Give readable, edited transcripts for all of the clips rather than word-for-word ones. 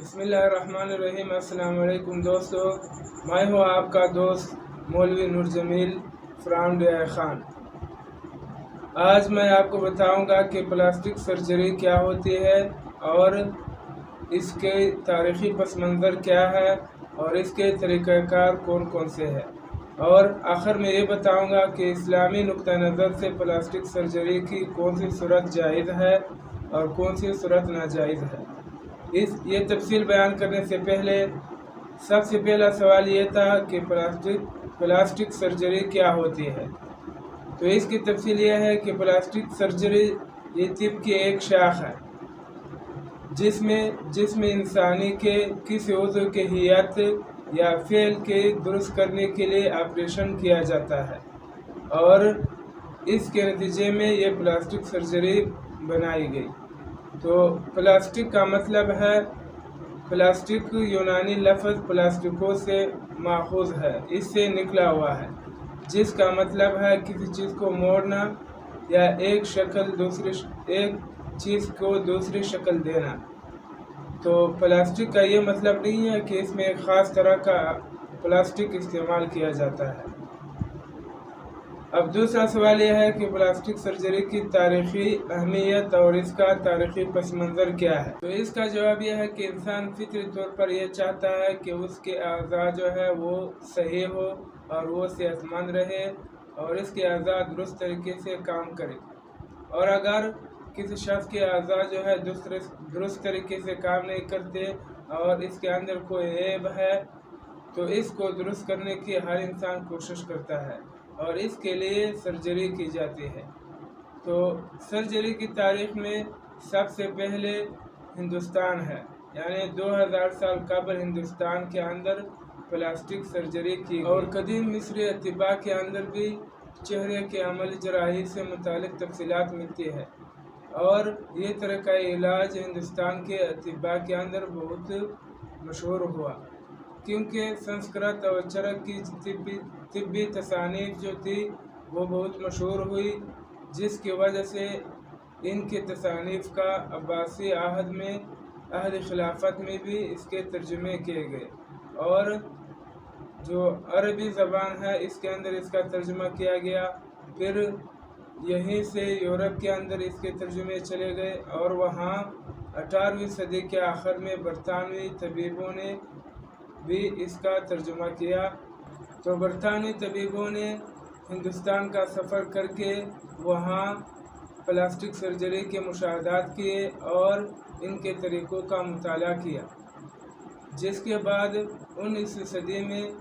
बिस्मिल्लाहिर्रहमानिर्रहीम। अस्सलाम वालेकुम दोस्तों, मैं हूँ आपका दोस्त मौलवी नूर जमील फ्रॉम डिया खान। आज मैं आपको बताऊंगा कि प्लास्टिक सर्जरी क्या होती है और इसके तारीख़ी पस मंज़र क्या है और इसके तरीक़ाकार कौन कौन से हैं, और आखिर में ये बताऊंगा कि इस्लामी नुक्ता नज़र से प्लास्टिक सर्जरी की कौन सी सूरत जायज़ है और कौन सी सूरत नाजायज़ है। ये तफसील बयान करने से पहले सबसे पहला सवाल ये था कि प्लास्टिक सर्जरी क्या होती है। तो इसकी तफसील यह है कि प्लास्टिक सर्जरी ये तिब की एक शाख है जिसमें इंसानी के किसी उज़्व के हियत या फेल के दुरुस्त करने के लिए ऑपरेशन किया जाता है और इसके नतीजे में ये प्लास्टिक सर्जरी बनाई गई। तो प्लास्टिक का मतलब है, प्लास्टिक यूनानी लफ्ज़ प्लास्टिको से माखूज़ है, इससे निकला हुआ है, जिसका मतलब है किसी चीज़ को मोड़ना या एक चीज़ को दूसरी शक्ल देना। तो प्लास्टिक का ये मतलब नहीं है कि इसमें एक ख़ास तरह का प्लास्टिक इस्तेमाल किया जाता है। अब दूसरा सवाल यह है कि प्लास्टिक सर्जरी की तारीख़ी अहमियत और इसका तारीख़ी पस मंज़र क्या है। तो इसका जवाब यह है कि इंसान फितरी तौर पर यह चाहता है कि उसके अज़ा जो है वो सही हो और वो सेहतमंद रहे और इसके अज़ा दुरुस्त तरीके से काम करे, और अगर किसी शख्स के अज़ा जो है दुरुस्त तरीके से काम नहीं करते और इसके अंदर कोई ऐब है तो इसको दुरुस्त करने की हर इंसान कोशिश करता है और इसके लिए सर्जरी की जाती है। तो सर्जरी की तारीख़ में सबसे पहले हिंदुस्तान है, यानी 2000 साल कबल हिंदुस्तान के अंदर प्लास्टिक सर्जरी की, और कदीम मिस्री अतिबा के अंदर भी चेहरे के अमल जराही से मुतालिक तफसीलात मिलती है, और ये तरह का इलाज हिंदुस्तान के अतिबा के अंदर बहुत मशहूर हुआ, क्योंकि संस्कृत और चरक की तिब्बी तसानीफ जो थी वो बहुत मशहूर हुई, जिसकी वजह से इनके तसानीफ का अब्बासी अहद खिलाफत में भी इसके तर्जुमे किए गए, और जो अरबी ज़बान है इसके अंदर इसका तर्जुमा किया गया। फिर यहीं से यूरोप के अंदर इसके तर्जुमे चले गए और वहाँ 18वीं सदी के आखिर में बरतानवी तबीबों ने भी इसका तर्जुमा किया। तो बरतानवी तबीबों ने हिंदुस्तान का सफ़र करके वहाँ प्लास्टिक सर्जरी के मुशाहदात किए और इनके तरीक़ों का मुताला किया, जिसके बाद 19वीं सदी में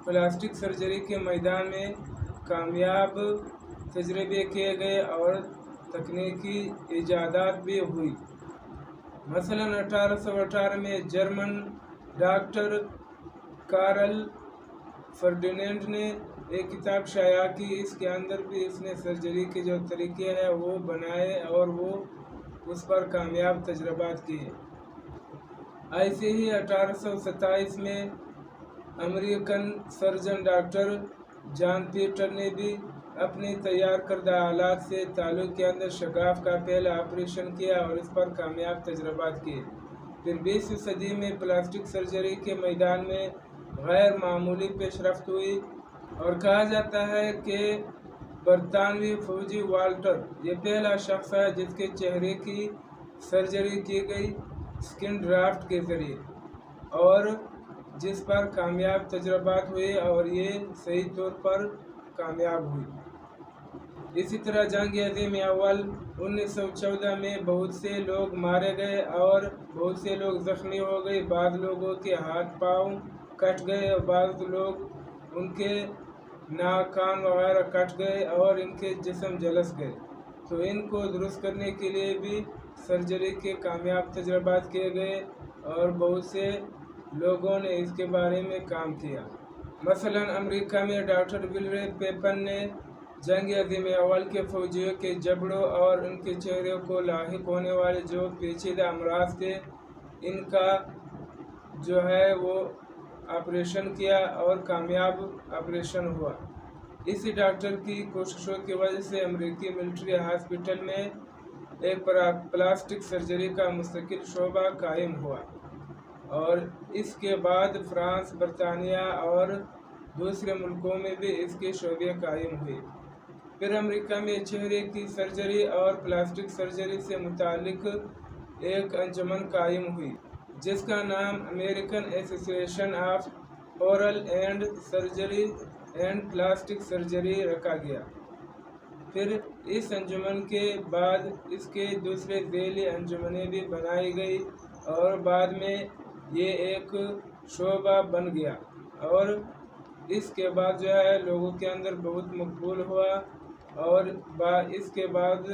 प्लास्टिक सर्जरी के मैदान में कामयाब तजर्बे किए गए और तकनीकी इजादात भी हुई। मसलन 1818 में जर्मन डॉक्टर कार्ल फर्डिनेंड ने एक किताब शाया की, इसके अंदर भी इसने सर्जरी के जो तरीके हैं वो बनाए और वो उस पर कामयाब तजर्बात किए। ऐसे ही 1827 में American surgeon doctor John Peter ने भी अपनी तैयार करदा आलात से तालु के अंदर शगाफ का पहला ऑपरेशन किया और इस पर कामयाब तजर्बात किए। फिर 20वीं सदी में प्लास्टिक सर्जरी के मैदान में गैर मामूली पेशरफ्त हुई, और कहा जाता है कि बरतानवी फौजी वाल्टर ये पहला शख्स है जिसके चेहरे की सर्जरी की गई स्किन ड्राफ्ट के ज़रिए, और जिस पर कामयाब तजर्बात हुए और ये सही तौर पर कामयाब हुई। इसी तरह जंग अज़ीम अव्वल 1914 में बहुत से लोग मारे गए और बहुत से लोग ज़ख्मी हो गए। बाद लोगों के हाथ पाँव कट गए और बाद लोग उनके नाक कान वगैरह कट गए और इनके जिस्म झुलस गए। तो इनको दुरुस्त करने के लिए भी सर्जरी के कामयाब तजर्बात किए गए और बहुत से लोगों ने इसके बारे में काम किया। मसलन अमेरिका में डॉक्टर विल्रे पेपन ने जंग अज़ीम अव्वल के फौजियों के जबड़ों और उनके चेहरे को लाहिक होने वाले जो पेचीदा अमराज थे इनका जो है वो ऑपरेशन किया और कामयाब ऑपरेशन हुआ। इसी डॉक्टर की कोशिशों की वजह से अमेरिकी मिलिट्री हॉस्पिटल में एक प्लास्टिक सर्जरी का मुस्तकिल शोबा कायम हुआ। اور اس کے بعد فرانس، برطانیہ اور دوسرے ملکوں میں بھی اس کے شعبے قائم ہوئے۔ پھر امریکہ میں چہرے کی سرجری اور پلاسٹک سرجری سے متعلق ایک انجمن قائم ہوئی جس کا نام امریکن ایسوسی ایشن of oral and surgery and plastic surgery رکھا گیا۔ پھر اس انجمن کے بعد اس کے دوسرے ذیلی انجمنیں بھی بنائی گئی اور بعد میں یہ ایک شعبہ بن گیا اور اس کے بعد لوگوں کے اندر بہت مقبول ہوا اور اس کے بعد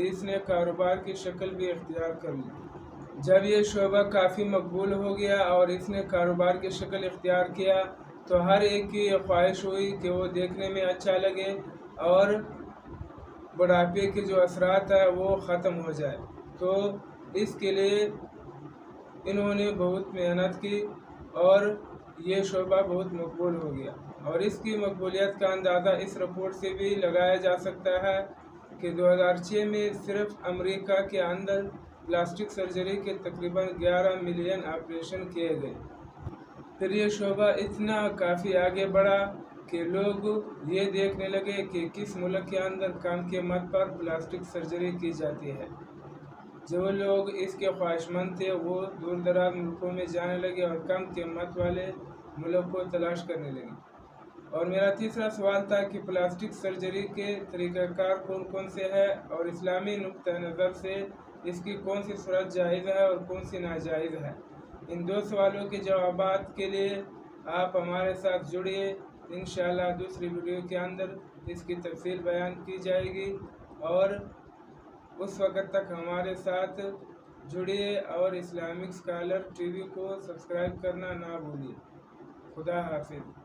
اس نے کاروبار کی شکل بھی اختیار کر لی۔ جب یہ شعبہ کافی مقبول ہو گیا اور اس نے کاروبار کی شکل اختیار کیا تو ہر ایک کی یہ خواہش ہوئی کہ وہ دیکھنے میں اچھا لگے اور بڑھاپے کے جو اثرات ہیں وہ ختم ہو جائے۔ تو اس کے لیے انہوں نے بہت محنت کی اور یہ شعبہ بہت مقبول ہو گیا، اور اس کی مقبولیت کا اندازہ اس رپورٹ سے بھی لگایا جا سکتا ہے کہ 2006 میں صرف امریکہ کے اندر پلاسٹک سرجری کے تقریباً 11 ملین آپریشن کیے گئے۔ پھر یہ شعبہ اتنا کافی آگے بڑھا کہ لوگ یہ دیکھنے لگے کہ کس ملک کے اندر کم قیمت پر پلاسٹک سرجری کی جاتی ہے۔ جو لوگ اس کے خواہش مند تھے وہ دور دراز ملکوں میں جانے لگے اور کم قیمت والے ملک کو تلاش کرنے لگے۔ اور میرا تیسرا سوال تھا کہ پلاسٹک سرجری کے طریقہ کار کون کون سے ہیں اور اسلامی نقطہ نظر سے اس کی کون سی صورت جائز ہے اور کون سی ناجائز ہے۔ ان دو سوالوں کے جوابات کے لیے آپ ہمارے ساتھ جڑیے، انشاءاللہ دوسری ویڈیو کے اندر اس کی تفصیل بیان کی جائے گی، اور اس وقت تک ہمارے ساتھ جڑیے اور اسلامک اسکالر ٹی وی کو سبسکرائب کرنا نہ بھولیے۔ خدا حافظ۔